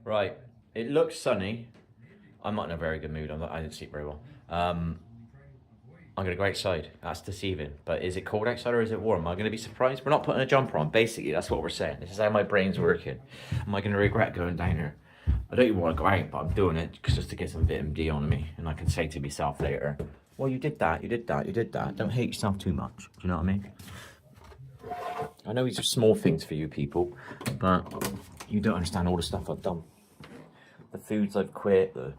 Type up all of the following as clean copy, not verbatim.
Right, it looks sunny. I'm not in a very good mood. I didn't sleep very well. I'm gonna go outside. That's deceiving. But is it cold outside or is it warm? Am I gonna be surprised? We're not putting a jumper on. Basically, that's what we're saying. This is how my brain's working. Am I gonna regret going down here? I don't even want to go out, but I'm doing it just to get some vitamin D on me, and I can say to myself later, "Well, you did that. You did that. You did that." Don't hate yourself too much. Do you know what I mean? I know these are small things for you people, but you don't understand all the stuff I've done. The foods I've quit, the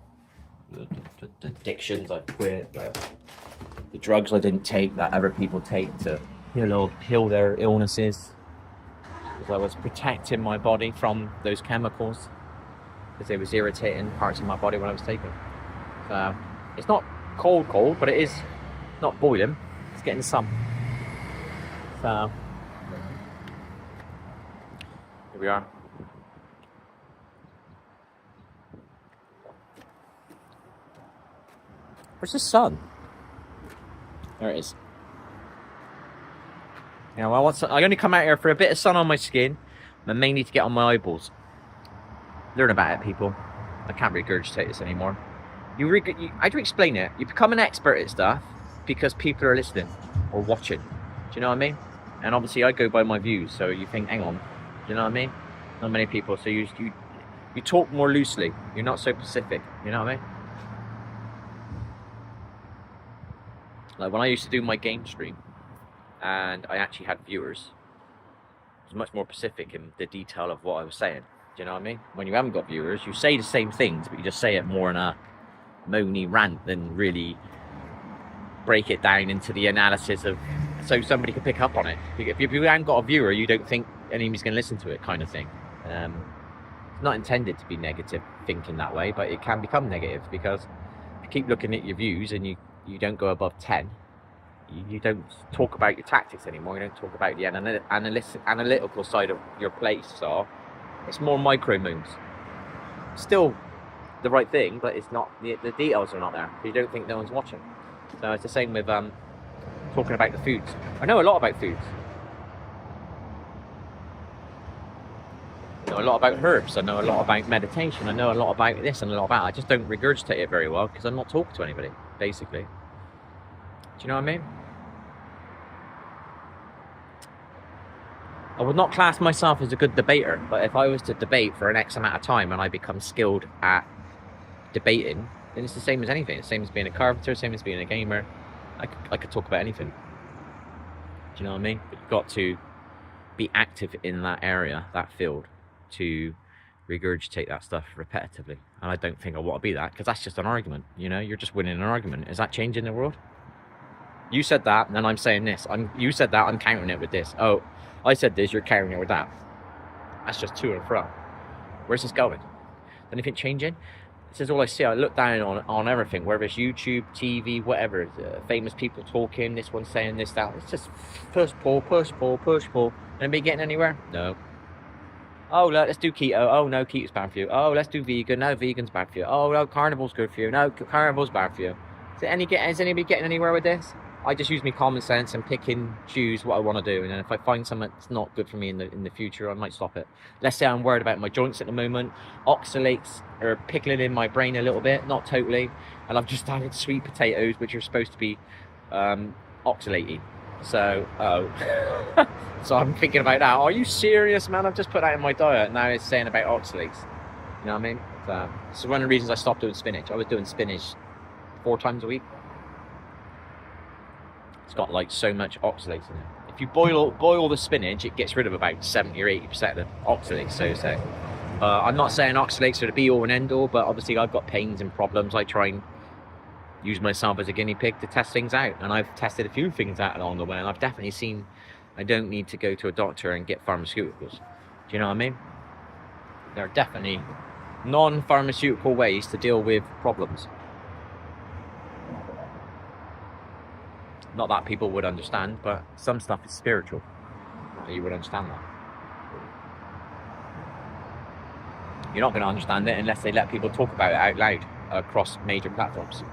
addictions I've quit, the drugs I didn't take that other people take to heal their illnesses. Because I was protecting my body from those chemicals because it was irritating parts of my body when I was taking. So it's not cold, but it is not boiling. It's getting some. So here we are. Where's the sun? There it is. You know, I only come out here for a bit of sun on my skin, and mainly to get on my eyeballs. Learn about it, people. I can't regurgitate this anymore. How do you explain it? You become an expert at stuff because people are listening or watching. Do you know what I mean? And obviously, I go by my views. So you think, hang on, do you know what I mean? Not many people. So you talk more loosely. You're not so specific. You know what I mean? Like when I used to do my game stream and I actually had viewers, it was much more specific in the detail of what I was saying. Do you know what I mean? When you haven't got viewers, you say the same things, but you just say it more in a moany rant than really break it down into the analysis of so somebody can pick up on it. If you haven't got a viewer, you don't think anybody's going to listen to it, kind of thing. It's not intended to be negative thinking that way, but it can become negative because if you keep looking at your views and you don't go above 10, you don't talk about your tactics anymore. You don't talk about the analytical side of your play style. It's more micro moves. Still the right thing, but it's not the details are not there. You don't think no one's watching. So it's the same with talking about the foods. I know a lot about foods. I know a lot about herbs. I know a lot about meditation. I know a lot about this and a lot about that. I just don't regurgitate it very well because I'm not talking to anybody, basically. Do you know what I mean? I would not class myself as a good debater, but if I was to debate for an X amount of time and I become skilled at debating, then it's the same as anything. It's the same as being a carpenter, same as being a gamer. I could talk about anything. Do you know what I mean? But you've got to be active in that area, that field, to regurgitate that stuff repetitively. And I don't think I want to be that because that's just an argument. You know, you're just winning an argument. Is that changing the world? You said that, and then I'm saying this. You said that, I'm countering it with this. Oh, I said this, you're countering it with that. That's just to and fro. Where's this going? Anything changing? This is all I see. I look down on everything, whether it's YouTube, TV, whatever. Famous people talking, this one saying this, that. It's just push, pull, push, pull, push, pull. Anybody getting anywhere? No. Oh, let's do keto. Oh, no, keto's bad for you. Oh, let's do vegan. No, vegan's bad for you. Oh, no, carnival's good for you. No, carnival's bad for you. Is anybody getting anywhere with this? I just use my common sense and pick and choose what I want to do, and then if I find something that's not good for me in the future, I might stop it. Let's say I'm worried about my joints at the moment. Oxalates are pickling in my brain a little bit, not totally, and I've just added sweet potatoes, which are supposed to be oxalating. So, so I'm thinking about that. Are you serious, man? I've just put that in my diet, and now it's saying about oxalates. You know what I mean? So, this is one of the reasons I stopped doing spinach. I was doing spinach 4 times a week. It's got like so much oxalates in it. If you boil the spinach, it gets rid of about 70 or 80% of the oxalates, so to say. I'm not saying oxalates are the be all and end all, but obviously I've got pains and problems. I try and use myself as a guinea pig to test things out, and I've tested a few things out along the way, and I've definitely seen I don't need to go to a doctor and get pharmaceuticals. Do you know what I mean? There are definitely non-pharmaceutical ways to deal with problems. Not that people would understand, but some stuff is spiritual. So you would understand that. You're not going to understand it unless they let people talk about it out loud across major platforms. Do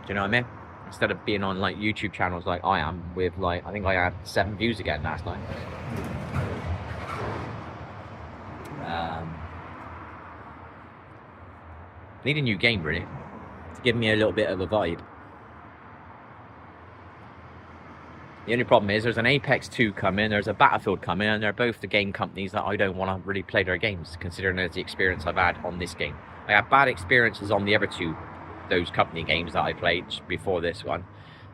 you know what I mean? Instead of being on like YouTube channels like I am with like, I think I had 7 views again last night. I need a new game, really, to give me a little bit of a vibe. The only problem is there's an Apex 2 coming, there's a Battlefield coming, and they're both the game companies that I don't want to really play their games, considering there's the experience I've had on this game. I had bad experiences on the other two, those company games that I played before this one,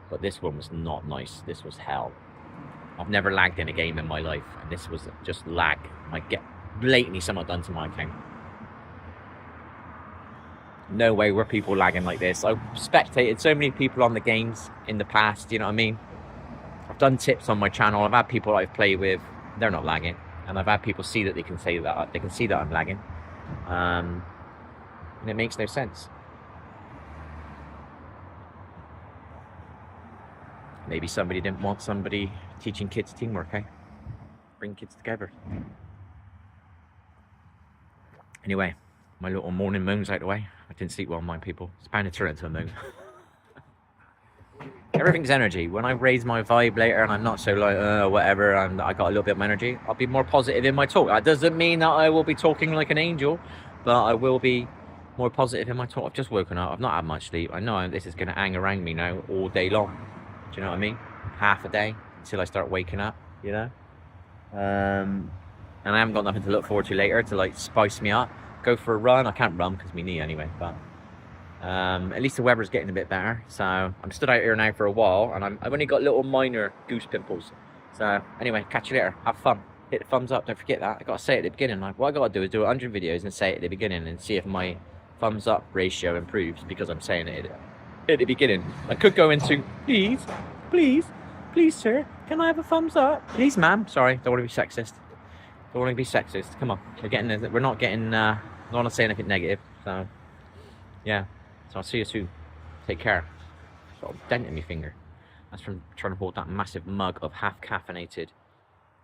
but this one was not nice. This was hell. I've never lagged in a game in my life, and this was just lag. I get blatantly something done to my account. No way were people lagging like this. I've spectated so many people on the games in the past, you know what I mean? I've done tips on my channel. I've had people I've played with, they're not lagging, and I've had people see that they can say that they can see that I'm lagging, and it makes no sense. Maybe somebody didn't want somebody teaching kids teamwork, eh? Bring kids together. Anyway, my little morning moon's out the way. I didn't sleep well, mind people. It's bound to turn into a moon. Everything's energy. When I raise my vibe later and I'm not so like, whatever, and I got a little bit of energy, I'll be more positive in my talk. That doesn't mean that I will be talking like an angel, but I will be more positive in my talk. I've just woken up. I've not had much sleep. I know this is going to hang around me now all day long. Do you know what I mean? Half a day until I start waking up, you know? And I haven't got nothing to look forward to later to like spice me up. Go for a run. I can't run because my knee anyway, but at least the weather's getting a bit better. So I'm stood out here now for a while, and I've only got little minor goose pimples. So anyway, catch you later. Have fun. Hit the thumbs up. Don't forget that. I gotta say it at the beginning. Like, what I gotta do is do 100 videos and say it at the beginning and see if my thumbs up ratio improves because I'm saying it at the beginning. I could go into please, sir, can I have a thumbs up? Please, ma'am. Sorry, don't want to be sexist. Don't want to be sexist. Come on, we're not getting. I don't want to say anything negative. So yeah. So I'll see you soon. Take care. Sort of dent in my finger. That's from trying to hold that massive mug of half caffeinated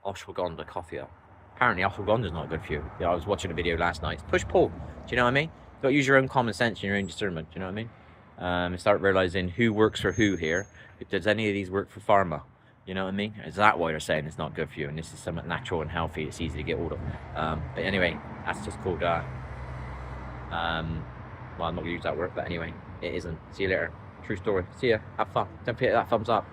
ashwagandha coffee up. Apparently ashwagandha's not good for you. Yeah, I was watching a video last night. It's push pull. Do you know what I mean? You've got to use your own common sense and your own discernment. Do you know what I mean? And start realizing who works for who here. If does any of these work for pharma? You know what I mean? Is that why they're saying it's not good for you? And this is something natural and healthy. It's easy to get hold of. But anyway, that's just called well, I'm not going to use that word, but anyway, it isn't. See you later. True story. See ya. Have fun. Don't forget that thumbs up.